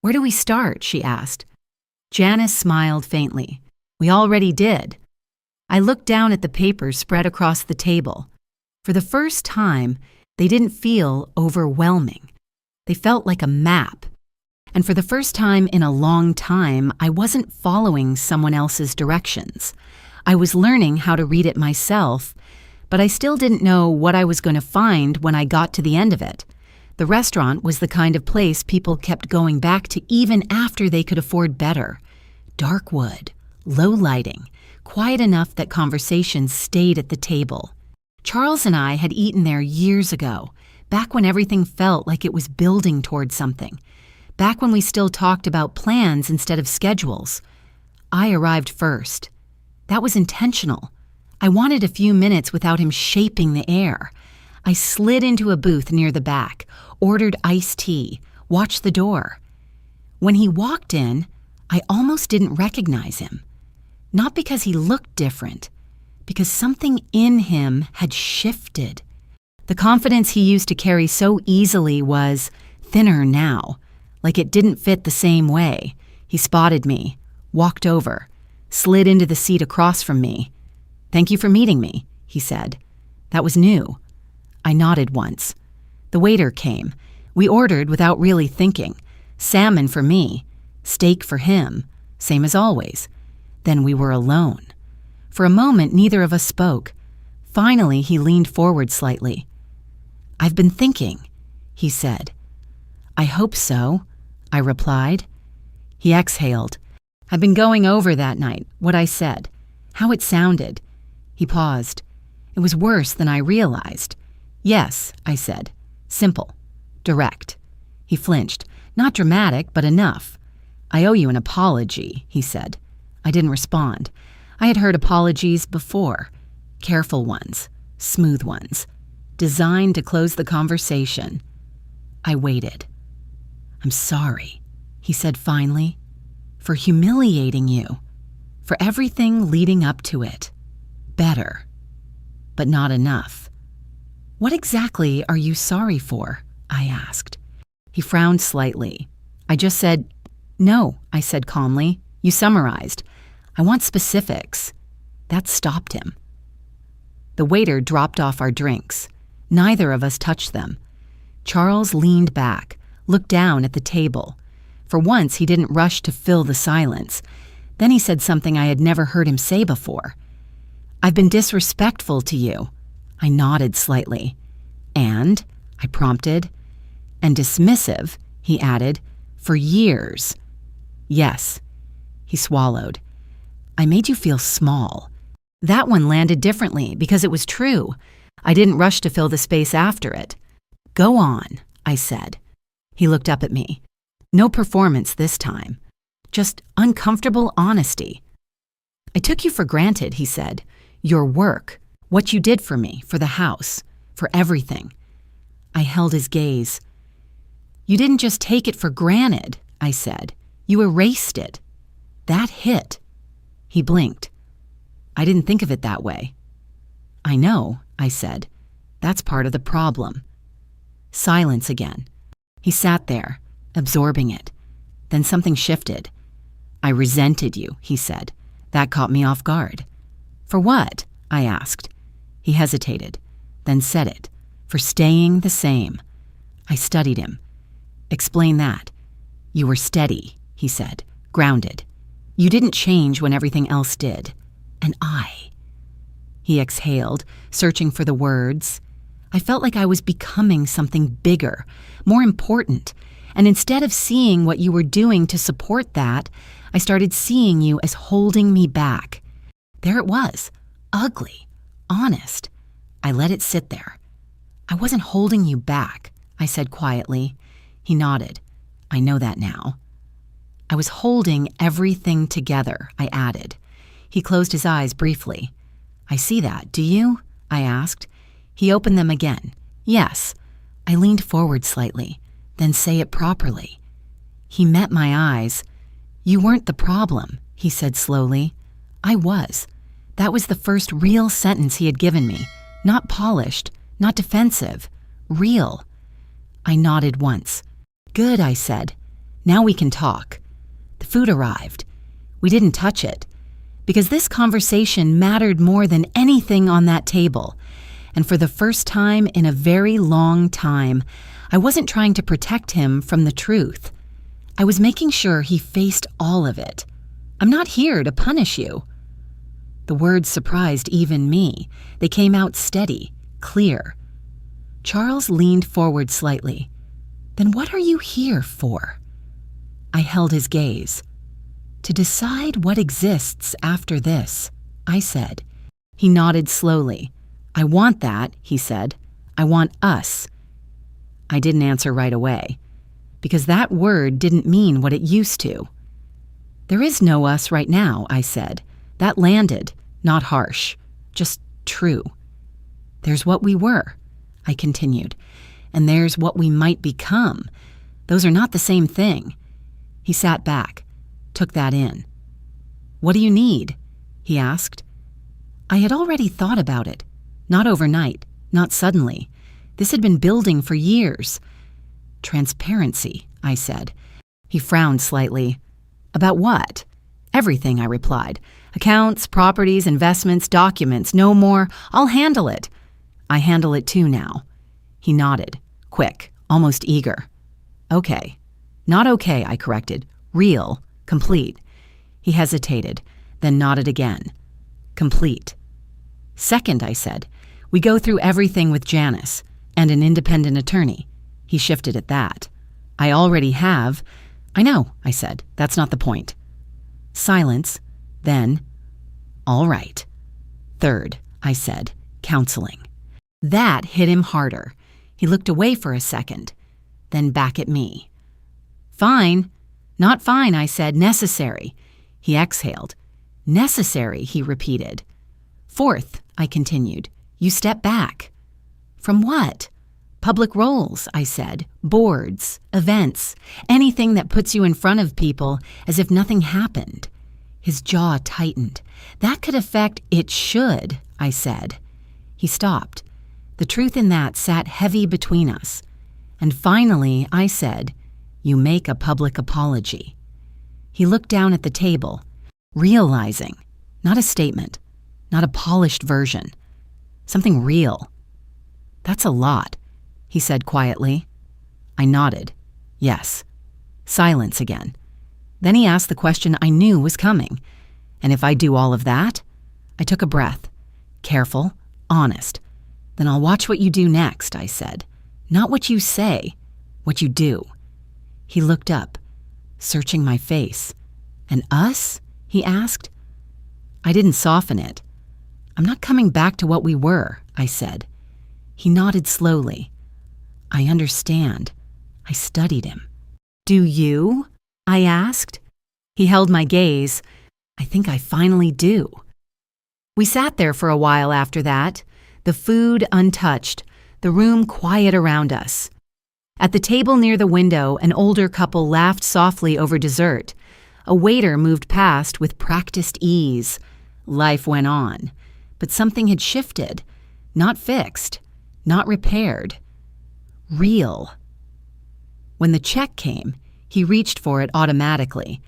"Where do we start?" she asked. Janice smiled faintly. We already did. I looked down at the papers spread across the table. For the first time, they didn't feel overwhelming. They felt like a map. And for the first time in a long time, I wasn't following someone else's directions. I was learning how to read it myself, but I still didn't know what I was going to find when I got to the end of it. The restaurant was the kind of place people kept going back to even after they could afford better. Dark wood, low lighting, quiet enough that conversations stayed at the table. Charles and I had eaten there years ago, back when everything felt like it was building toward something. Back when we still talked about plans instead of schedules. I arrived first. That was intentional. I wanted a few minutes without him shaping the air. I slid into a booth near the back, ordered iced tea, watched the door. When he walked in, I almost didn't recognize him. Not because he looked different, because something in him had shifted. The confidence he used to carry so easily was thinner now, like it didn't fit the same way. He spotted me, walked over, slid into the seat across from me. "Thank you for meeting me," he said. That was new. I nodded once. The waiter came. We ordered without really thinking. Salmon for me, steak for him, same as always. Then we were alone. For a moment, neither of us spoke. Finally, he leaned forward slightly. "I've been thinking," he said. "I hope so," I replied. He exhaled. "I've been going over that night, what I said, how it sounded." He paused. It was worse than I realized. "Yes," I said. "Simple. Direct." He flinched. "Not dramatic, but enough." "I owe you an apology," he said. I didn't respond. I had heard apologies before. Careful ones, smooth ones, designed to close the conversation. I waited. "I'm sorry," he said finally, "for humiliating you, for everything leading up to it. Better, but not enough." "What exactly are you sorry for?" I asked. He frowned slightly. I just said, "No," I said calmly. "You summarized. I want specifics." That stopped him. The waiter dropped off our drinks. Neither of us touched them. Charles leaned back, looked down at the table. For once, he didn't rush to fill the silence. Then he said something I had never heard him say before. "I've been disrespectful to you." I nodded slightly. "And?" I prompted. "And dismissive," he added, "for years." "Yes." He swallowed. "I made you feel small." That one landed differently because it was true. I didn't rush to fill the space after it. "Go on," I said. He looked up at me. No performance this time. Just uncomfortable honesty. "I took you for granted," he said. "Your work, what you did for me, for the house, for everything." I held his gaze. "You didn't just take it for granted," I said. "You erased it. That hit." He blinked. "I didn't think of it that way." "I know," I said. "That's part of the problem." Silence again. He sat there, absorbing it. Then something shifted. "I resented you," he said. That caught me off guard. "For what?" I asked. He hesitated, then said it. "For staying the same." I studied him. "Explain that." "You were steady," he said, "grounded. You didn't change when everything else did. And I." He exhaled, searching for the words. I felt like I was becoming something bigger, more important. And instead of seeing what you were doing to support that, I started seeing you as holding me back. There it was, ugly, honest. I let it sit there. "I wasn't holding you back," I said quietly. He nodded. "I know that now." "I was holding everything together," I added. He closed his eyes briefly. "I see that, do you?" I asked. He opened them again. "Yes." I leaned forward slightly. "Then say it properly." He met my eyes. "You weren't the problem," he said slowly. "I was." That was the first real sentence he had given me. Not polished, not defensive. Real. I nodded once. "Good," I said. "Now we can talk." The food arrived. We didn't touch it, because this conversation mattered more than anything on that table. And for the first time in a very long time, I wasn't trying to protect him from the truth. I was making sure he faced all of it. I'm not here to punish you. The words surprised even me. They came out steady, clear. Charles leaned forward slightly. Then what are you here for? I held his gaze. To decide what exists after this, I said. He nodded slowly. I want that, he said. I want us. I didn't answer right away, because that word didn't mean what it used to. There is no us right now, I said. That landed, not harsh, just true. There's what we were, I continued, and there's what we might become. Those are not the same thing. He sat back, took that in. What do you need? He asked. I had already thought about it. Not overnight, not suddenly. This had been building for years. Transparency, I said. He frowned slightly. About what? Everything, I replied. Accounts, properties, investments, documents, no more. I'll handle it. I handle it too now. He nodded, quick, almost eager. Okay. Not okay, I corrected. Real, complete. He hesitated, then nodded again. Complete. Second, I said, we go through everything with Janice and an independent attorney. He shifted at that. I already have. I know, I said. That's not the point. Silence. Then, all right. Third, I said, counseling. That hit him harder. He looked away for a second, then back at me. Fine. Not fine, I said. Necessary. He exhaled. Necessary, he repeated. Fourth, I continued, you step back. From what? Public roles, I said. Boards, events, anything that puts you in front of people as if nothing happened. His jaw tightened. That could affect it should, I said. He stopped. The truth in that sat heavy between us. And finally, I said, you make a public apology. He looked down at the table, realizing, not a statement, not a polished version, something real. That's a lot, he said quietly. I nodded. Yes. Silence again. Then he asked the question I knew was coming. And if I do all of that? I took a breath. Careful, honest. Then I'll watch what you do next, I said. Not what you say, what you do. He looked up, searching my face. And us? He asked. I didn't soften it. I'm not coming back to what we were, I said. He nodded slowly. I understand. I studied him. Do you? I asked. He held my gaze. I think I finally do. We sat there for a while after that, the food untouched, the room quiet around us. At the table near the window, an older couple laughed softly over dessert. A waiter moved past with practiced ease. Life went on, but something had shifted, not fixed, not repaired. Real. When the check came, he reached for it automatically.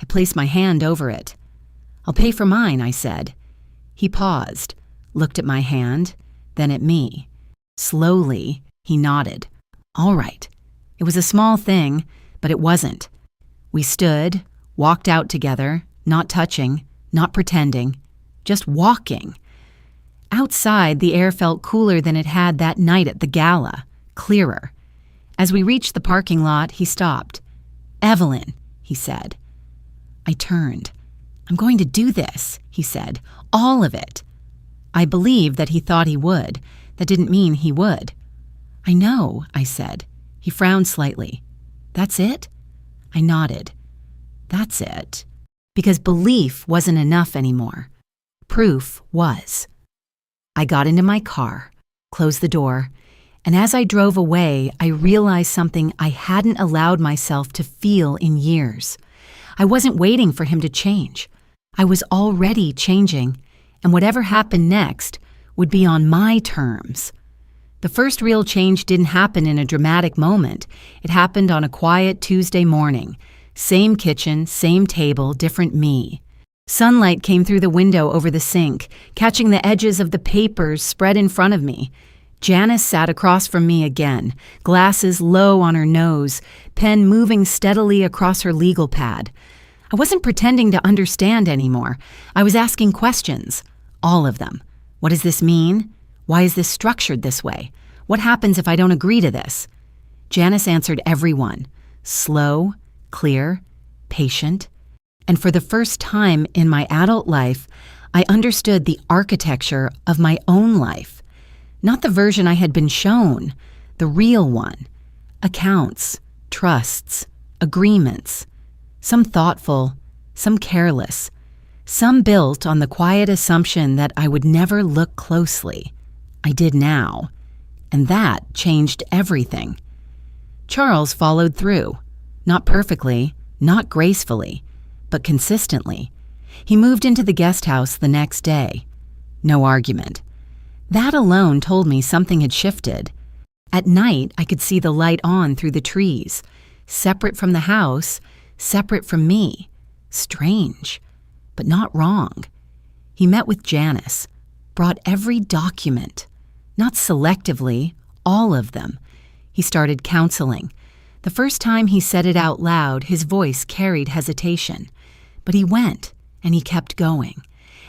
I placed my hand over it. I'll pay for mine, I said. He paused, looked at my hand, then at me. Slowly, he nodded. All right. It was a small thing, but it wasn't. We stood, walked out together, not touching, not pretending, just walking. Outside, the air felt cooler than it had that night at the Gala, clearer. As we reached the parking lot, he stopped. Evelyn, he said. I turned. I'm going to do this, he said. All of it. I believed that he thought he would. That didn't mean he would. I know, I said. He frowned slightly. That's it? I nodded. That's it. Because belief wasn't enough anymore. Proof was. I got into my car, closed the door, and as I drove away, I realized something I hadn't allowed myself to feel in years. I wasn't waiting for him to change. I was already changing, and whatever happened next would be on my terms. The first real change didn't happen in a dramatic moment. It happened on a quiet Tuesday morning, Same kitchen, same table, different me. Sunlight came through the window over the sink, catching the edges of the papers spread in front of me. Janice sat across from me again, glasses low on her nose, pen moving steadily across her legal pad. I wasn't pretending to understand anymore. I was asking questions. All of them. What does this mean? Why is this structured this way? What happens if I don't agree to this? Janice answered every one. Slow, clear, patient. And for the first time in my adult life, I understood the architecture of my own life. Not the version I had been shown, the real one. Accounts, trusts, agreements. Some thoughtful, some careless. Some built on the quiet assumption that I would never look closely. I did now. And that changed everything. Charles followed through. Not perfectly, not gracefully, but consistently. He moved into the guest house the next day. No argument. That alone told me something had shifted. At night, I could see the light on through the trees, separate from the house, separate from me. Strange, but not wrong. He met with Janice, brought every document, not selectively, all of them. He started counseling. The first time he said it out loud, his voice carried hesitation. But he went, and he kept going.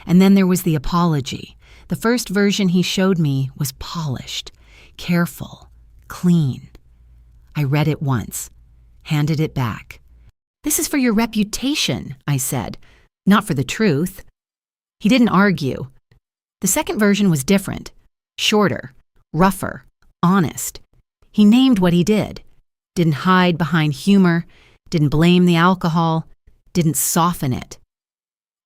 And then there was the apology. The first version he showed me was polished, careful, clean. I read it once, handed it back. "This is for your reputation," I said, "not for the truth." He didn't argue. The second version was different, shorter, rougher, honest. He named what he did, didn't hide behind humor, didn't blame the alcohol, didn't soften it.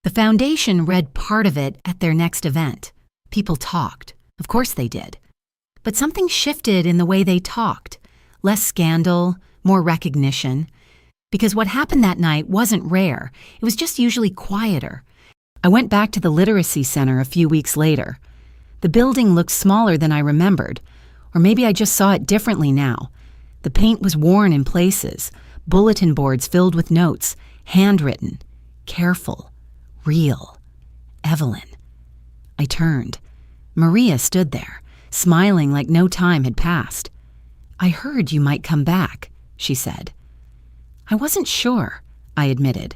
The foundation read part of it at their next event. People talked. Of course they did. But something shifted in the way they talked. Less scandal, more recognition. Because what happened that night wasn't rare. It was just usually quieter. I went back to the literacy center a few weeks later. The building looked smaller than I remembered. Or maybe I just saw it differently now. The paint was worn in places. Bulletin boards filled with notes. Handwritten. Careful. Real. Evelyn. I turned. Maria stood there, smiling like no time had passed. "I heard you might come back," she said. "I wasn't sure," I admitted.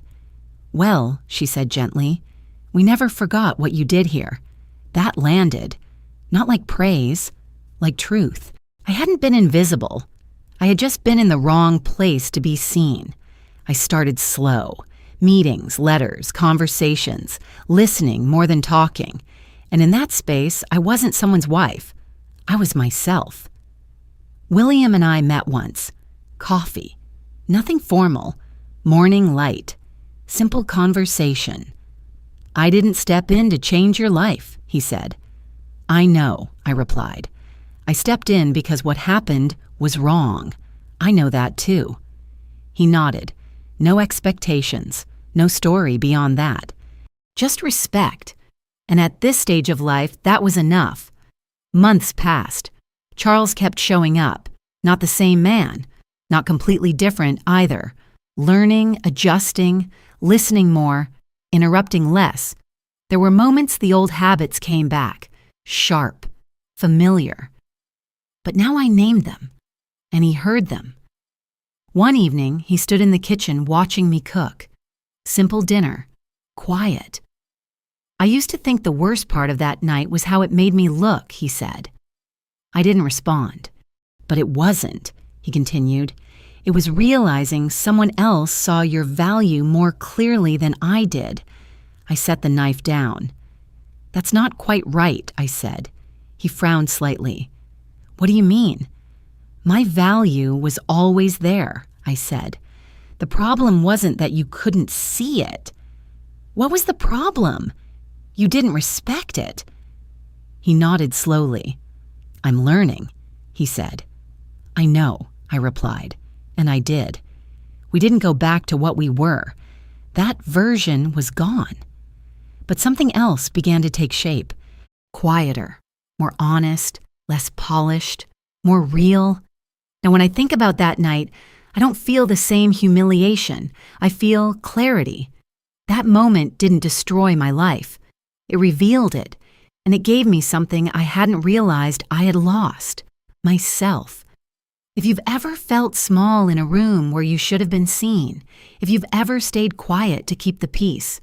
"Well," she said gently, "we never forgot what you did here. That landed. Not like praise, like truth. I hadn't been invisible. I had just been in the wrong place to be seen. I started slow. Meetings, letters, conversations, listening more than talking. And in that space, I wasn't someone's wife. I was myself." William and I met once. Coffee. Nothing formal. Morning light. Simple conversation. "I didn't step in to change your life," he said. "I know," I replied. "I stepped in because what happened was wrong. I know that too." He nodded. No expectations. No story beyond that. Just respect. And at this stage of life, that was enough. Months passed. Charles kept showing up. Not the same man. Not completely different either. Learning, adjusting, listening more, interrupting less. There were moments the old habits came back. Sharp. Familiar. But now I named them. And he heard them. One evening, he stood in the kitchen watching me cook. Simple dinner. Quiet. "I used to think the worst part of that night was how it made me look," he said. I didn't respond. "But it wasn't," he continued. "It was realizing someone else saw your value more clearly than I did." I set the knife down. "That's not quite right," I said. He frowned slightly. "What do you mean?" "My value was always there," I said. "The problem wasn't that you couldn't see it." "What was the problem?" "You didn't respect it." He nodded slowly. "I'm learning," he said. "I know," I replied, and I did. We didn't go back to what we were. That version was gone. But something else began to take shape. Quieter, more honest, less polished, more real. Now, when I think about that night, I don't feel the same humiliation. I feel clarity. That moment didn't destroy my life. It revealed it, and it gave me something I hadn't realized I had lost: myself. If you've ever felt small in a room where you should have been seen, if you've ever stayed quiet to keep the peace,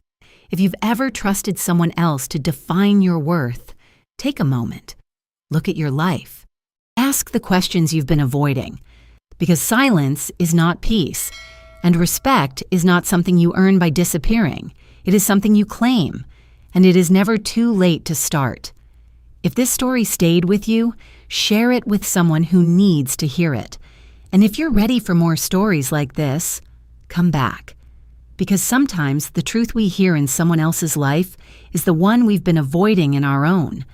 if you've ever trusted someone else to define your worth, take a moment. Look at your life. Ask the questions you've been avoiding, because silence is not peace, and respect is not something you earn by disappearing. It is something you claim, and it is never too late to start. If this story stayed with you, share it with someone who needs to hear it. And if you're ready for more stories like this, come back. Because sometimes the truth we hear in someone else's life is the one we've been avoiding in our own.